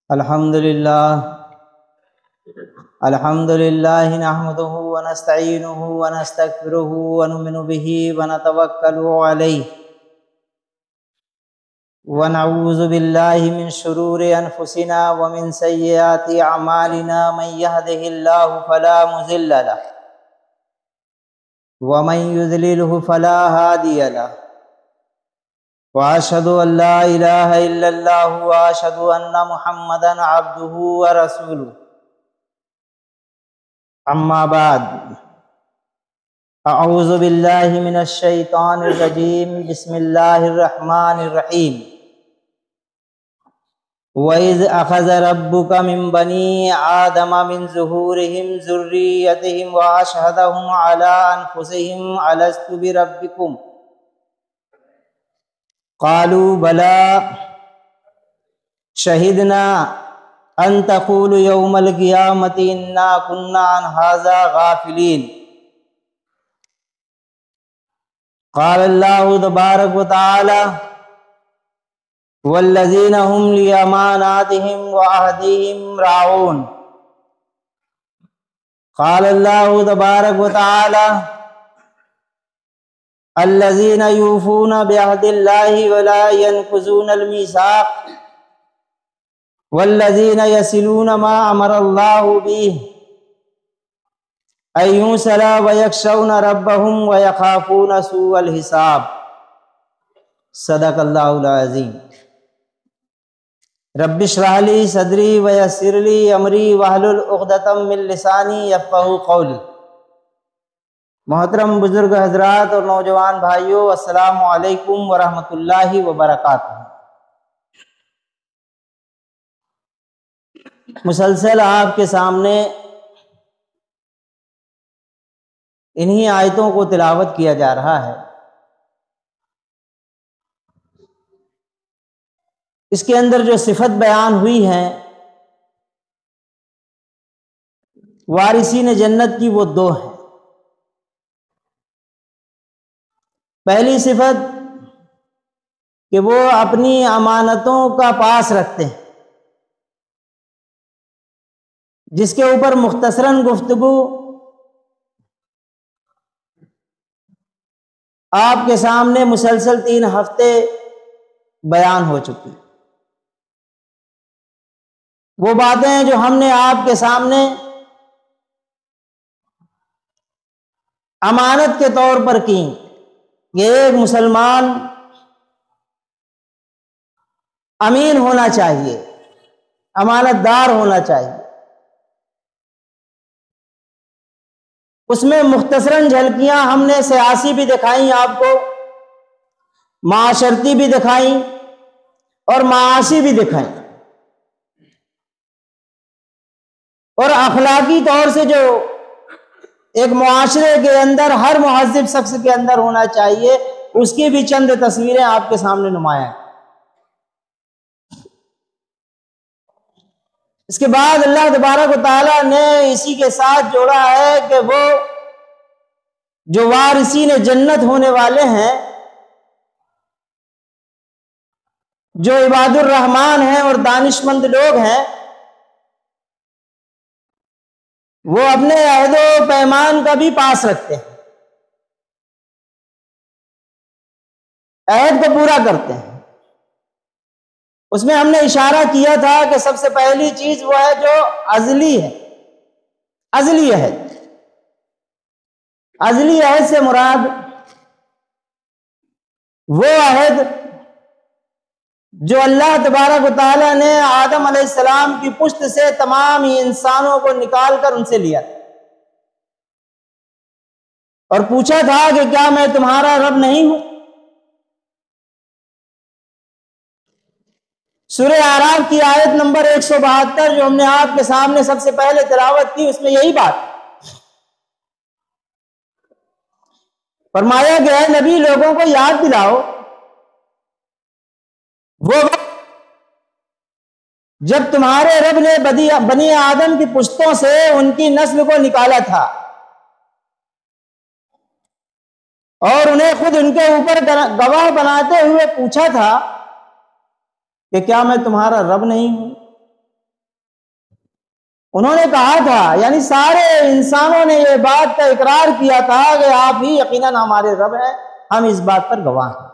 अल्हम्दुलिल्लाह नहमदुहु व नस्तईनुहु व नस्तगफिरुहु व नुमिनु बिही व नतवक्कलु अलैहि व नऊज़ु बिल्लाहि मिन शुरूरि अनफुसिना व मिन सय्यिआति अमालिना मन यहदिहिल्लाहु फला मुज़िल्ल लहु व मन युज़लिलहु फला हादिय लहु व अशहदु अल्ला इलाहा इल्लल्लाहु व अशहदु अन्ना मुहम्मदन अब्दुहु व रसूलुहु। अम्मा बाद, अऊज़ु बिल्लाहि मिनश शैतानिर रजीम, बिस्मिल्लाहिर रहमानिर रहीम। वइज़ अख़ज़ रब्बुका मिन बनी आदम मिन ज़ुहूरिहिम ज़ुर्रिय्यतहिम व अशहदहुम अला अनफुसिहिम अलस्तु बिरब्बिकुम क़ालू बला शहिदना अन तक़ूलू यौमल क़ियामति इन्ना कुन्ना अन हाज़ा गाफ़िलीन। क़ाल अल्लाहु तबारक व तआला वल्लज़ीना हुम लिअमानातिहिम व अहदिहिम राऊन। क़ाल अल्लाहु तबारक व तआला अल्लज़ीना यूफ़ूना बिअहदिल्लाहि व ला यनक़ुज़ूनल मीसाक़ वल्लज़ीना यसिलूना मा अमरल्लाहु बिहि अन युसला व यख़शौना रब्बहुम व यख़ाफ़ूना सूअल हिसाब। सदक़ल्लाहुल अज़ीम। रब्बिश्रह ली सदरी व यस्सिर ली अमरी वहलुल उक़दतम मिन लिसानी यफ़क़हू क़ौली। मोहतरम बुजुर्ग हजरात और नौजवान भाइयों, अस्सलामु अलैकुम व रहमतुल्लाहि व बरकातुहू। मुसलसल आपके सामने इन्हीं आयतों को तिलावत किया जा रहा है। इसके अंदर जो सिफत बयान हुई है वारिसीन जन्नत की, वो दो हैं। पहली सिफत कि वो अपनी अमानतों का पास रखते हैं, जिसके ऊपर मुख्तसरन गुफ्तगू आपके सामने मुसलसल 3 हफ्ते बयान हो चुकी। वो बातें जो हमने आपके सामने अमानत के तौर पर की, ये एक मुसलमान अमीन होना चाहिए, अमानतदार होना चाहिए। उसमें मुख्तसरन झलकियां हमने सियासी भी दिखाई, आपको माशरती भी दिखाई और माशी भी दिखाई, और अखलाकी तौर से जो एक मुआशरे के अंदर हर मुहज़्ज़िब शख्स के अंदर होना चाहिए, उसकी भी चंद तस्वीरें आपके सामने नुमाया। इसके बाद अल्लाह तबारक व तआला ने इसी के साथ जोड़ा है कि वो जो वारिसीन जन्नत होने वाले हैं, जो इबादुर रहमान हैं और दानिशमंद लोग हैं, वो अपने अहदो पैमान का भी पास रखते हैं, अहद को पूरा करते हैं। उसमें हमने इशारा किया था कि सबसे पहली चीज वो है जो अज़ली है, अज़ली अहद। अज़ली अहद से मुराद वो अहद जो अल्लाह तबारक व तआला ने आदम अलैहिस्सलाम की पुश्त से तमाम इंसानों को निकाल कर उनसे लिया और पूछा था कि क्या मैं तुम्हारा रब नहीं हूं। सूरह आराफ की आयत नंबर 172 जो हमने आपके सामने सबसे पहले तिलावत की, उसमें यही बात फरमाया गया है, नबी लोगों को याद दिलाओ वो जब तुम्हारे रब ने बनी आदम की पुश्तों से उनकी नस्ल को निकाला था और उन्हें खुद उनके ऊपर गवाह बनाते हुए पूछा था कि क्या मैं तुम्हारा रब नहीं हूं? उन्होंने कहा था, यानी सारे इंसानों ने यह बात का इकरार किया था कि आप ही यकीनन हमारे रब हैं, हम इस बात पर गवाह हैं।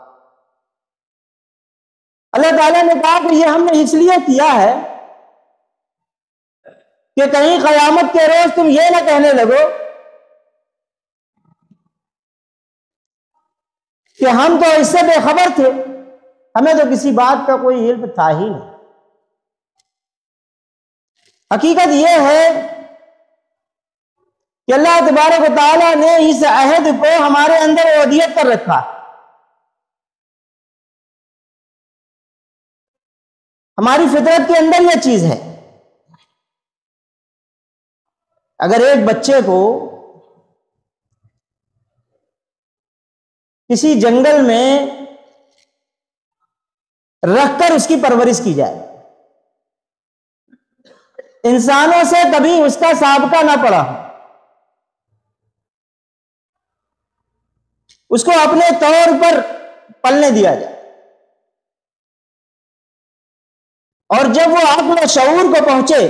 अल्लाह ताला ने कहा कि यह हमने इसलिए किया है कि कहीं क़यामत के रोज तुम ये ना कहने लगो कि हम तो इससे बेखबर थे, हमें तो किसी बात का कोई इल्म था ही नहीं। हकीकत यह है कि अल्लाह तबारक व तआला ने इस अहद को हमारे अंदर वदियत कर रखा। हमारी फितरत के अंदर यह चीज है। अगर एक बच्चे को किसी जंगल में रखकर उसकी परवरिश की जाए, इंसानों से कभी उसका साबका ना पड़ा, उसको अपने तौर पर पलने दिया जाए, और जब वो अक्ल शऊर को पहुंचे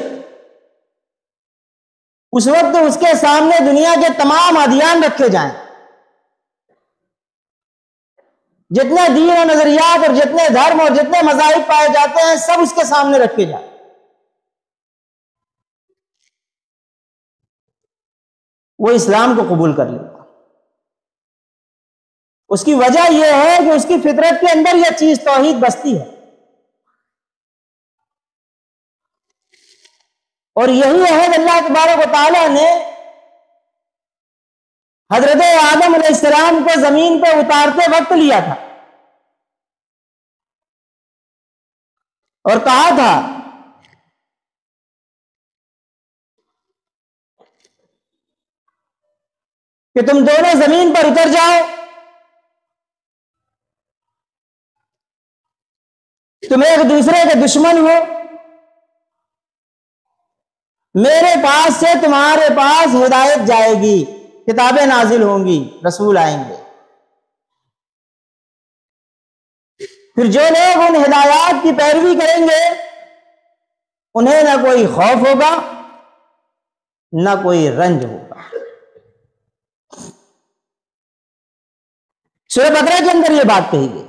उस वक्त उसके सामने दुनिया के तमाम अदियान रखे जाएं, जितने दीन और नजरियात और जितने धर्म और जितने मज़ाहिब पाए जाते हैं सब उसके सामने रखे जाएं। वो इस्लाम को कबूल कर लेगा। उसकी वजह यह है कि उसकी फितरत के अंदर यह चीज तौहीद बसती है, और यही अहद अल्लाह तबारक व तआला ने हजरत आदम अलैहिस्सलाम को जमीन पर उतारते वक्त लिया था और कहा था कि तुम दोनों जमीन पर उतर जाओ, तुम एक दूसरे के दुश्मन हो, मेरे पास से तुम्हारे पास हिदायत जाएगी, किताबें नाजिल होंगी, रसूल आएंगे, फिर जो लोग उन हिदायत की पैरवी करेंगे उन्हें ना कोई खौफ होगा ना कोई रंज होगा। सूरह बकरा के अंदर यह बात कही गई,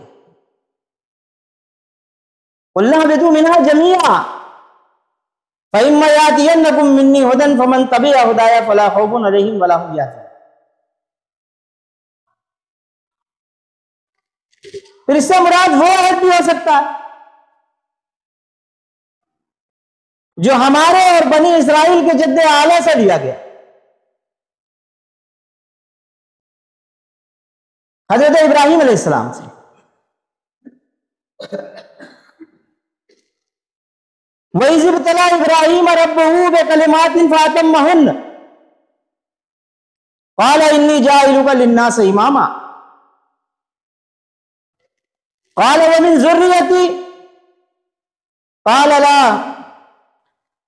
कुल्ला बिदु मिन्हा जमीआ फइम्मा यातियन्नकुम मिन्नी हुदन फमन तबिअ हुदाया फला खौफुन अलैहिम वला हुम यहज़नून। फिर इससे मुराद वो अहद भी हो सकता है जो हमारे और बनी इस्राइल के जद्दे आला से लिया गया। हजरत इब्राहिम अलैहिस्सलाम से वइज़ इब्तला इब्राहिम रब्बहू बिकलिमातिन फअतम्महुन्न क़ाल इन्नी जाइलुका लिन्नास इमामा क़ाल व मिन ज़ुर्रियती क़ाल ला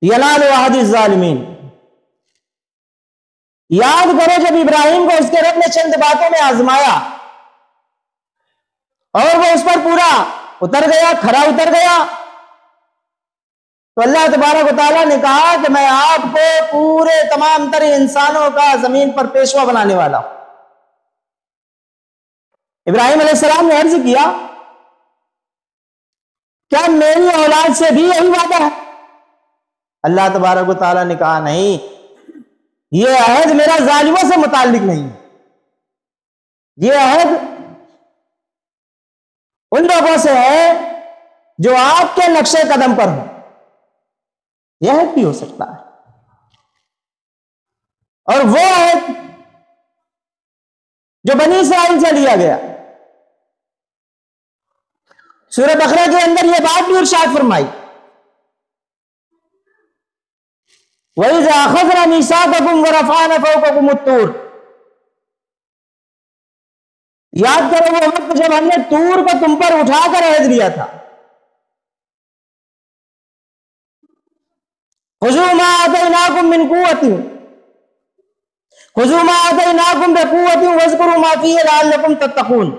यनालु अहदी ज़ालिमीन। याद करो जब इब्राहिम को उसके रब ने चंद बातों में आजमाया और वो उस पर पूरा उतर गया, खरा उतर गया, तो अल्लाह तबारक व तआला ने कहा कि मैं आपको पूरे तमाम तरह इंसानों का जमीन पर पेशवा बनाने वाला हूं। इब्राहिम अलैहिस्सलाम ने अर्ज किया, क्या मेरी औलाद से भी यही वादा है? अल्लाह तबारक व तआला ने कहा, नहीं, यह अहद मेरा जालिमों से मुताल्लिक नहीं है, यह अहद उन लोगों से है जो आपके नक्शे कदम पर हो। यह भी हो सकता है, और वो अहद जो बनी इस्राइल से लिया गया। सूरह बकरा के अंदर यह बात भी इरशाद फरमाई, वइज़ अख़ज़ना मीसाक़कुम व रफ़अना फ़ौक़कुम अत-तूर। याद करो वो वक्त जब हमने तूर को तुम पर उठाकर अहद लिया था। खुज़ू मा आतैनाकुम मिन कुव्वतिन खुज़ू मा आतैनाकुम बिकुव्वतिन वज़्कुरू मा फ़ीहि लअल्लकुम तत्तक़ून।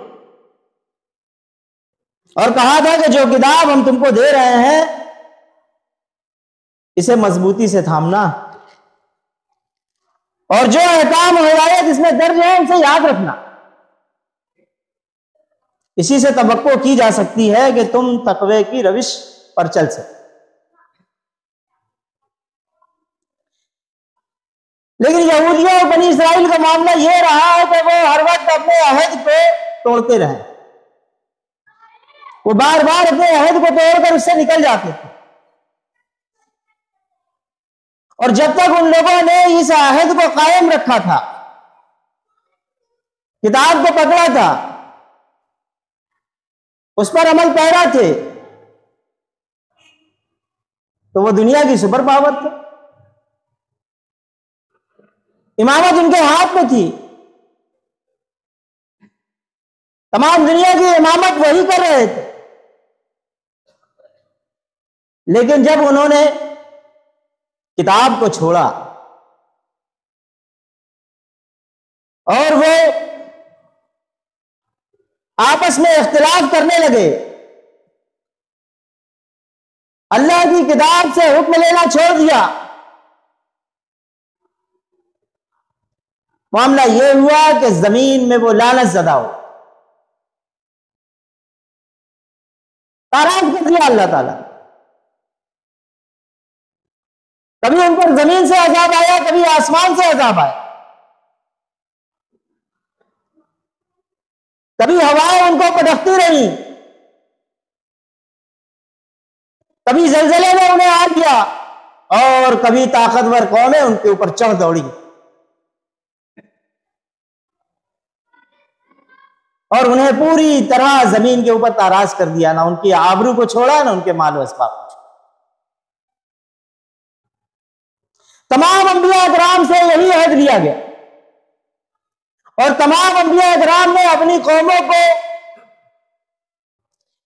और कहा था कि जो किताब हम तुमको दे रहे हैं इसे मजबूती से थामना, और जो अहकाम और हिदायत इसमें दर्ज है उसे याद रखना। इसी से तवक्को की जा सकती है कि तुम तकवे की रविश पर चल सके। लेकिन यहूदियों और बनी इसराइल का मामला यह रहा है कि वो हर वक्त अपने अहद को तोड़ते रहे। वो बार बार अपने अहद को तोड़कर उससे निकल जाते थे, और जब तक उन लोगों ने इस अहद को कायम रखा था, किताब को पकड़ा था, उस पर अमल पैरा थे, तो वो दुनिया की सुपर पावर थे। इमामत उनके हाथ में थी, तमाम दुनिया की इमामत वही कर रहे थे। लेकिन जब उन्होंने किताब को छोड़ा और वो आपस में इख्तिलाफ करने लगे, अल्लाह की किताब से हुक्म लेना छोड़ दिया, मामला यह हुआ कि जमीन में वो लानत ज़दा हो, ताराफ कर दिया अल्लाह ताला। कभी उन पर जमीन से अजाब आया, कभी आसमान से अजाब आया, कभी हवाएं उनको पटकती रही, कभी जलजले ने उन्हें आ दिया, और कभी ताकतवर कौमें उनके ऊपर चढ़ दौड़ी और उन्हें पूरी तरह जमीन के ऊपर ताराज कर दिया। ना उनकी आबरू को छोड़ा, ना उनके माल व अस्बाब को छोड़ा। तमाम अंबिया इकराम से यही अहद लिया गया, और तमाम अंबिया इकराम ने अपनी कौमों को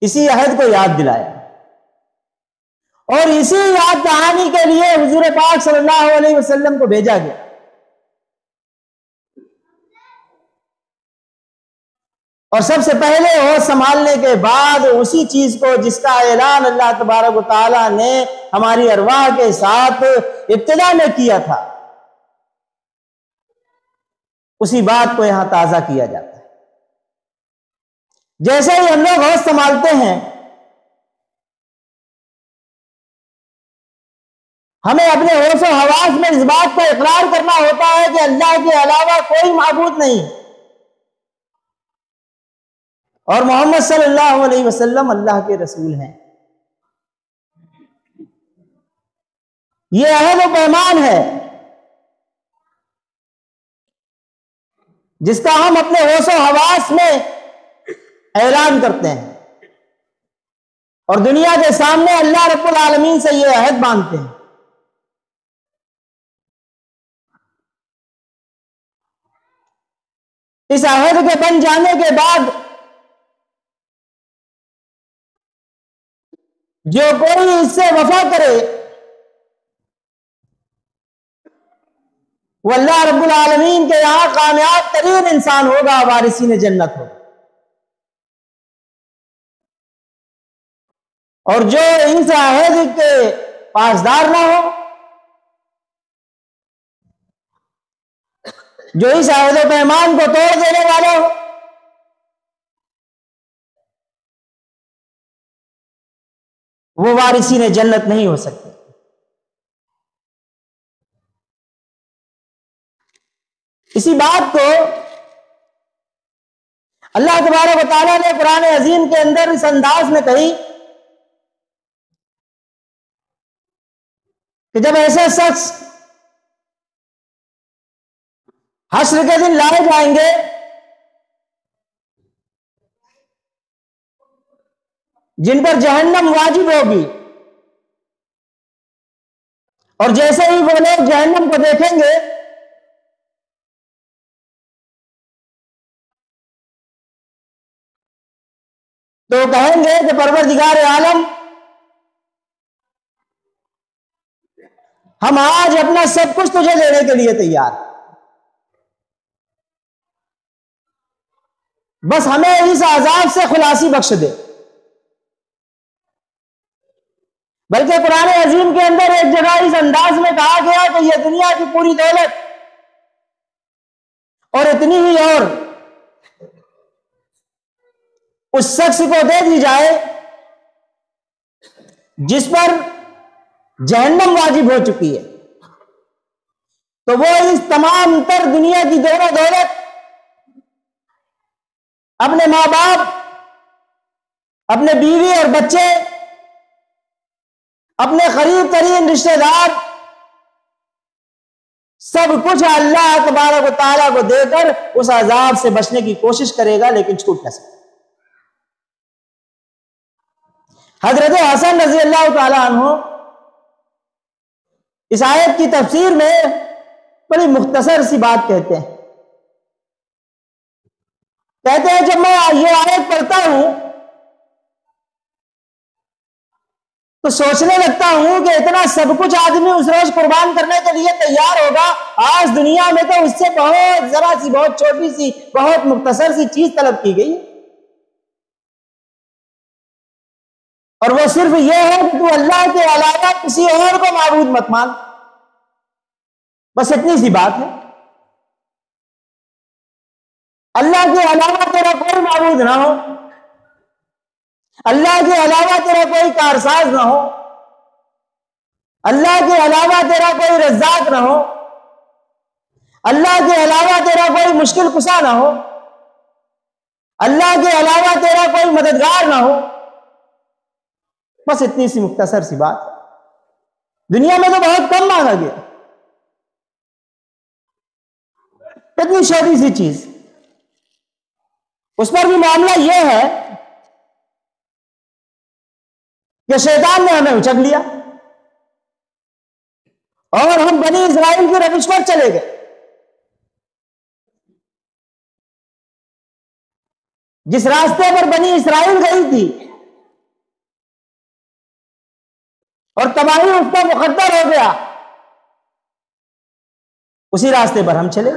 इसी अहद को याद दिलाया, और इसी याद दहानी के लिए हुजूर पाक सल्लल्लाहु अलैहि वसल्लम को भेजा गया। और सबसे पहले होश संभालने के बाद उसी चीज को जिसका ऐलान अल्लाह तबारक व तआला ने हमारी अरवाह के साथ इब्तिदा में किया था, उसी बात को यहां ताजा किया जाता है। जैसे ही हम लोग होश संभालते हैं, हमें अपने होश और हवास में इस बात का इकरार करना होता है कि अल्लाह के अलावा कोई माबूद नहीं, और मोहम्मद सल्लल्लाहु अलैहि वसल्लम अल्लाह के रसूल हैं। यह अहद व पैमान है जिसका हम अपने होश और हवास में ऐलान करते हैं, और दुनिया के सामने अल्लाह रब्बुल आलमीन से यह अहद बांधते हैं। इस अहद के बन जाने के बाद जो कोई इससे वफा करे, वो अल्लाह रब्बुल आलमीन के यहां कामयाब तरीन इंसान होगा, वारिसीन जन्नत होगा। और जो इस अहद के पासदार ना हो, जो इस अहद व पैमान को तोड़ देने वाला हो, वो वारिसीन जन्नत नहीं हो सकते। इसी बात को अल्लाह तबारक व तआला ने कुरान अजीम के अंदर इस अंदाज में कही कि जब ऐसे शख्स हश्र के दिन लाए जाएंगे, जिन पर जहन्नम वाजिब होगी, और जैसे ही वो लोग जहन्नम को देखेंगे तो कहेंगे कि परवरदिगार आलम, हम आज अपना सब कुछ तुझे देने के लिए तैयार, बस हमें इस आजाब से खुलासी बख्श दे। बल्कि कुरान अजीम के अंदर एक जगह इस अंदाज में कहा गया कि यह दुनिया की पूरी दौलत और इतनी ही और उस शख्स को दे दी जाए जिस पर जहन्नम वाजिब हो चुकी है, तो वो इस तमाम तर दुनिया की दोनों दौलत अपने मां बाप, अपने बीवी और बच्चे, अपने करीब तरीन रिश्तेदार, सब कुछ अल्लाह तबारक व तआला को देकर उस अजाब से बचने की कोशिश करेगा, लेकिन छूट न सके। हजरत हसन रजी अल्लाह तआला अन्हु इस आयत की तफसीर में बड़ी मुख्तसर सी बात कहते हैं। जब मैं ये आयत पढ़ता हूं तो सोचने लगता हूं कि इतना सब कुछ आदमी उस रोज कुर्बान करने के लिए तैयार होगा, आज दुनिया में तो उससे बहुत जरा सी, बहुत छोटी सी, बहुत मुख्तसर सी चीज तलब की गई, और वो सिर्फ ये है कि तू अल्लाह के अलावा किसी और को माबूद मत मान। बस इतनी सी बात है। अल्लाह के अलावा तेरा कोई माबूद ना हो, अल्लाह के अलावा तेरा कोई कारसाज ना हो, अल्लाह के अलावा तेरा कोई रज़्ज़ाक ना हो, अल्लाह के अलावा तेरा कोई मुश्किल कुशा ना हो, अल्लाह के अलावा तेरा कोई मददगार ना हो। बस इतनी सी मुख्तसर सी बात है। दुनिया में तो बहुत कम मांगा गया, इतनी छोटी सी चीज, उस पर भी मामला यह है कि शैतान ने हमें उचक लिया और हम बनी इस्राइल की रविश पर चले गए। जिस रास्ते पर बनी इस्राइल गई थी और तबाही उसका मुकद्दर हो गया, उसी रास्ते पर हम चले।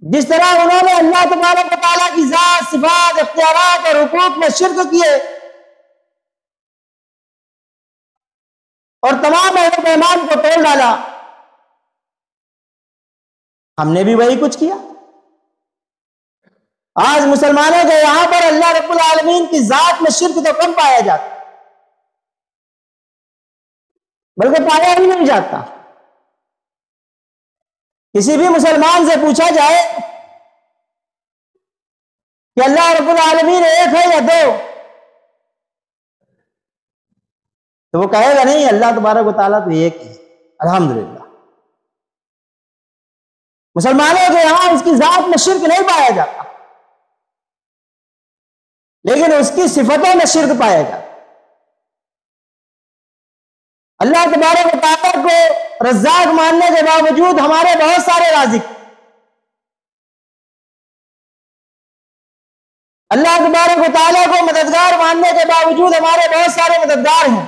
जिस तरह उन्होंने अल्लाह तबारक व तआला की ज़ात, सिफात, इख्तियारात और हुकूक में शिर्क किए और तमाम अहद पैमान को तोड़ डाला, हमने भी वही कुछ किया। आज मुसलमानों के यहां पर अल्लाह रब्बुल आलमीन की ज़ात में शिर्क तो कम पाया जाता, बल्कि पाया ही नहीं जाता। किसी भी मुसलमान से पूछा जाए कि अल्लाह रब्बुल आलमीन एक है या दो, तो वो कहेगा नहीं, अल्लाह तबारक व तआला तो एक ही है, अल्हम्दुलिल्लाह। मुसलमानों के यहां उसकी ज़ात में शिर्क नहीं पाया जाता, लेकिन उसकी सिफतों में शिर्क पाया जाता। अल्लाह तबारक व तआला को रज़्ज़ाक मानने के बावजूद हमारे बहुत सारे राज़िक, अल्लाह तबारक व तआला को मददगार मानने के बावजूद हमारे बहुत सारे मददगार हैं,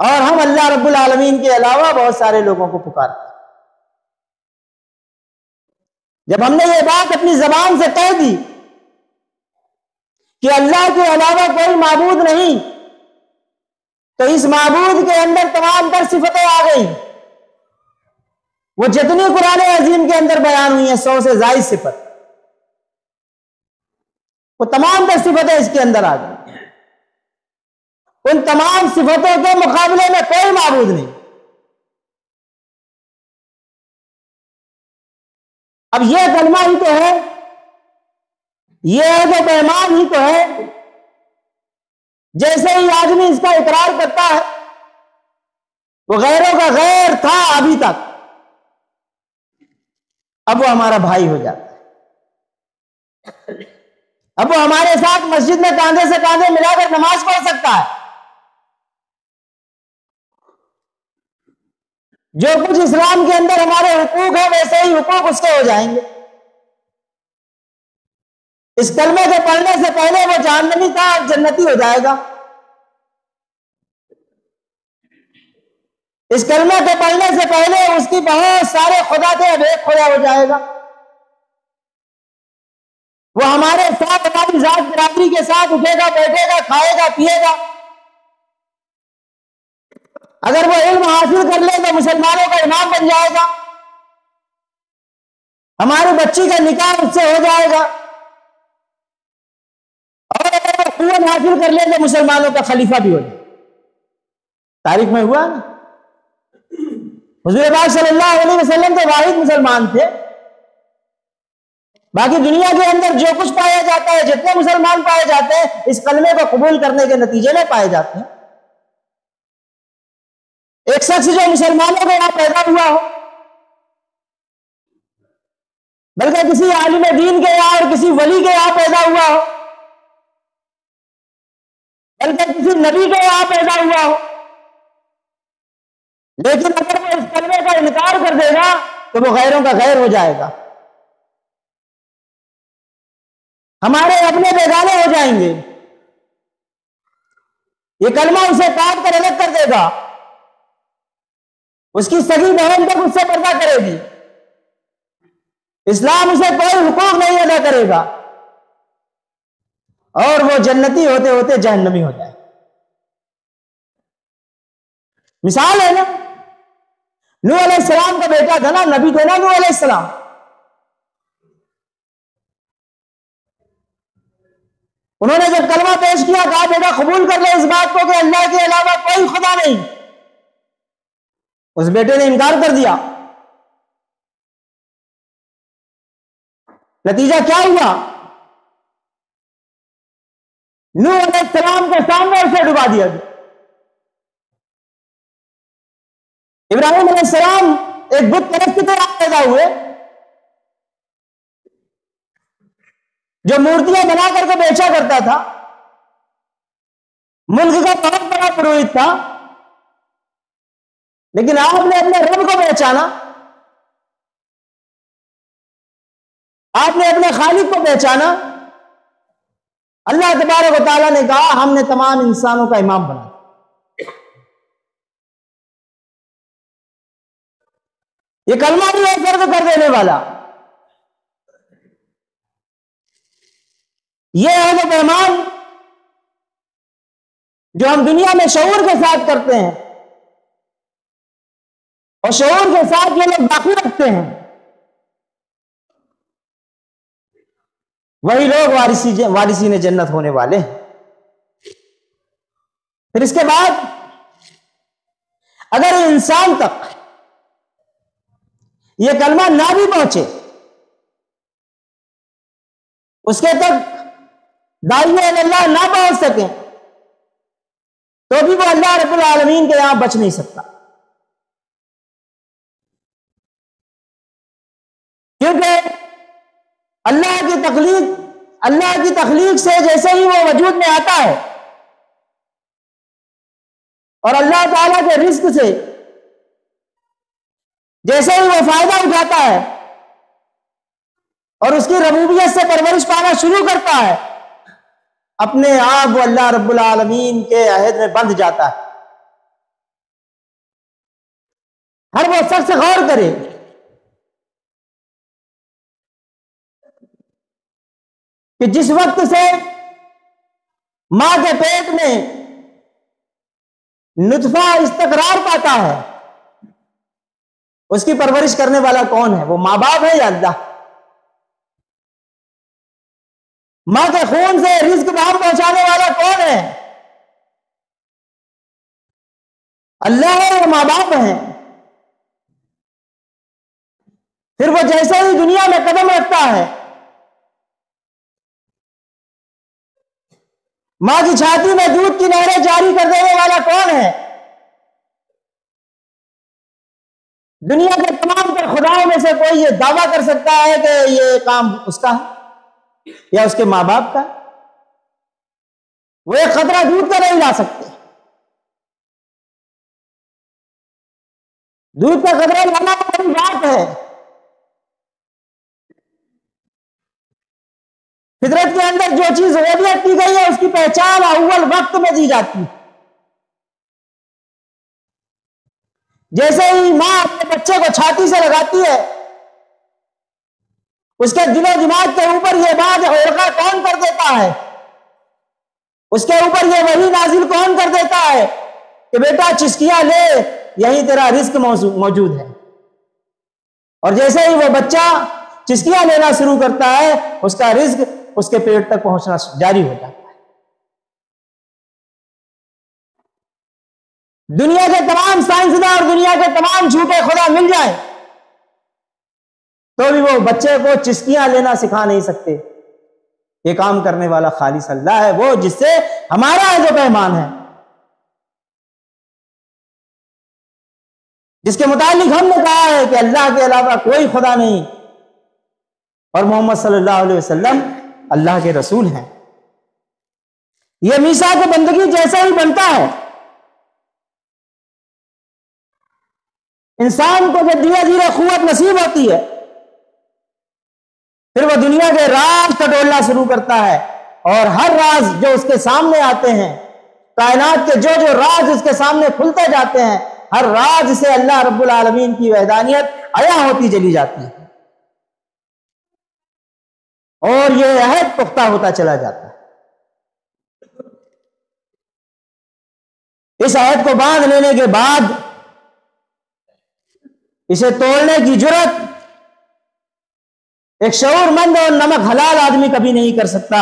और हम अल्लाह रब्बुल आलमीन के अलावा बहुत सारे लोगों को पुकारते हैं। जब हमने ये बात अपनी जबान से कह दी कि अल्लाह के अलावा कोई माबूद नहीं, तो इस माबूद के अंदर तमाम तर सिफतें आ गई। वो जितनी कुरान अजीम के अंदर बयान हुई है, 100 से ज़ायद सिफत, वो तमाम तर सिफतें इसके अंदर आ गई। उन तमाम सिफतों के मुकाबले में कोई माबूद नहीं। अब यह कलमा ही तो है, यह तो पैमान ही तो है। जैसे ही आदमी इसका इकरार करता है, वो गैरों का गैर था अभी तक, अब वो हमारा भाई हो जाता है। अब वो हमारे साथ मस्जिद में कांधे से कांधे मिलाकर नमाज पढ़ सकता है। जो कुछ इस्लाम के अंदर हमारे हुकूक है, वैसे ही हुकूक उसके हो जाएंगे। इस कलमे के पढ़ने से पहले वो जहन्नमी था, जन्नती हो जाएगा। इस कलमे के पढ़ने से पहले उसकी बहुत सारे खुदा थे, अब एक खुदा हो जाएगा। वो हमारे साथ, हमारी जात बिरादरी के साथ उठेगा, बैठेगा, खाएगा, पिएगा। अगर वो इल्म हासिल कर ले तो मुसलमानों का इमाम बन जाएगा, हमारी बच्ची का निकाह उससे हो जाएगा, और अगर वो इल्म हासिल कर ले तो मुसलमानों का खलीफा भी हो जाएगा। तारीख में हुआ ना। हुजूर पाक सल्लल्लाहु अलैहि वसल्लम तो वाहिद मुसलमान थे। बाकी दुनिया के अंदर जो कुछ पाया जाता है, जितने मुसलमान पाए जाते हैं, इस कलमे को कबूल करने के नतीजे में पाए जाते हैं। एक शख्स जो मुसलमानों के यहां पैदा हुआ हो, बल्कि किसी आलिम दीन के यहां और किसी वली के यहां पैदा हुआ हो, बल्कि किसी नबी के यहां पैदा हुआ हो, लेकिन अगर वो इस कलमे का इनकार कर देगा तो वो गैरों का गैर हो जाएगा, हमारे अपने बेगाने हो जाएंगे। ये कलमा उसे काट कर अलग कर देगा, उसकी सगी बहन तक उससे पर्दा करेगी, इस्लाम उसे कोई हुकूक नहीं अदा करेगा, और वो जन्नती होते होते जहन्नमी हो जाए। मिसाल है ना, नूह अलैहिस्सलाम का बेटा था ना, नबी थे ना नूह अलैहिस्सलाम। उन्होंने जब कलमा पेश किया, कहा बेटा कबूल कर ले इस बात को कि अल्लाह के अलावा कोई खुदा नहीं। उस बेटे ने इनकार कर दिया। नतीजा क्या हुआ? नूह अलैहिस्सलाम के सामने उसे डुबा दिया गया। इब्राहिम अलैहिस्सलाम एक बुत परस्त की तरह पैदा हुए, जो मूर्तियां बना करके बेचा करता था, मुल्क का बहुत बड़ा पुरोहित था, लेकिन आपने अपने रब को पहचाना, आपने अपने खालिक को पहचाना। अल्लाह तबारक व तआला ने कहा हमने तमाम इंसानों का इमाम बना। ये कलमा भी है फर्क कर देने वाला। ये है वो पैमान जो हम दुनिया में शऊर के साथ करते हैं, और शऊर के साथ ये लोग बाकी रखते हैं। वही लोग वारिसीने जन्नत होने वाले। फिर इसके बाद अगर इंसान तक ये कलमा ना भी पहुंचे, उसके तक दाइए अल्लाह ना पहुंच सके, तो भी वो अल्लाह रब्बुल आलमीन के यहां बच नहीं सकता। क्योंकि अल्लाह की तखलीक से जैसे ही वो वजूद में आता है, और अल्लाह ताला के रिस्क से जैसे ही वो फायदा उठाता है और उसकी रबूबियत से परवरिश पाना शुरू करता है, अपने आप वो अल्लाह रब्बुल आलमीन के अहद में बंध जाता है। हर वो शख्स गौर करे कि जिस वक्त से मां के पेट में नुतफा इस्तकरार पाता है, उसकी परवरिश करने वाला कौन है? वो मां बाप है या अल्लाह? मां के खून से रिज्क बाहर पहुंचाने वाला कौन है? अल्लाह है और मां बाप है। फिर वो जैसे ही दुनिया में कदम रखता है, मां की छाती में दूध की नहरें जारी कर देने वाला कौन है? दुनिया के तमाम तर खुदाओं में से कोई ये दावा कर सकता है कि ये काम उसका है या उसके मां बाप का? वो एक खतरा दूध का नहीं ला सकते। दूध का खतरा लाना बड़ी बात है। फितरत के अंदर जो चीज वोदियत की गई है, उसकी पहचान अव्वल वक्त में दी जाती है। जैसे ही मां अपने बच्चे को छाती से लगाती है, उसके दिलो दिमाग के ऊपर ये बात उल्का कौन कर देता है? उसके ऊपर ये वही नाजिल कौन कर देता है कि बेटा चिस्कियां ले, यही तेरा रिस्क मौजूद है। और जैसे ही वो बच्चा चिस्कियां लेना शुरू करता है, उसका रिस्क उसके पेट तक पहुंचना जारी हो जाता है। दुनिया के तमाम साइंसदान और दुनिया के तमाम झूठे खुदा मिल जाए तो भी वो बच्चे को चिस्कियां लेना सिखा नहीं सकते। ये काम करने वाला खालिस अल्लाह है, वो जिससे हमारा जो पैमान है, जिसके मुतालिक हमने कहा है कि अल्लाह के अलावा कोई खुदा नहीं और मोहम्मद सल्लल्लाहु अलैहि वसल्लम अल्लाह के रसूल हैं। यह मीसाक बंदगी जैसा ही बनता है। इंसान को जब धीरे धीरे कुव्वत नसीब होती है, फिर वह दुनिया के राज टटोलना शुरू करता है और हर राज जो उसके सामने आते हैं, कायनात के जो जो राज उसके सामने खुलते जाते हैं, हर राज से अल्लाह रब्बुल आलमीन की वहदानियत अया होती चली जाती है और यह अहद पुख्ता होता चला जाता है। इस अहद को बांध लेने के बाद इसे तोड़ने की जुर्रत एक शऊरमंद और नमक हलाल आदमी कभी नहीं कर सकता,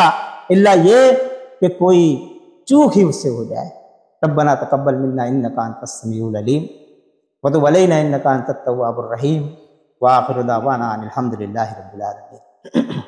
इल्ला ये कि कोई चूक ही उससे हो जाए। रब्बना तक़ब्बल मिन्ना इन्नका अंतस समीउल अलीम व तुब अलैना इन्नका अंतत तव्वाबुर रहीम व आखिरु दावाना अनिल हम्दुलिल्लाहि रब्बिल आलमीन।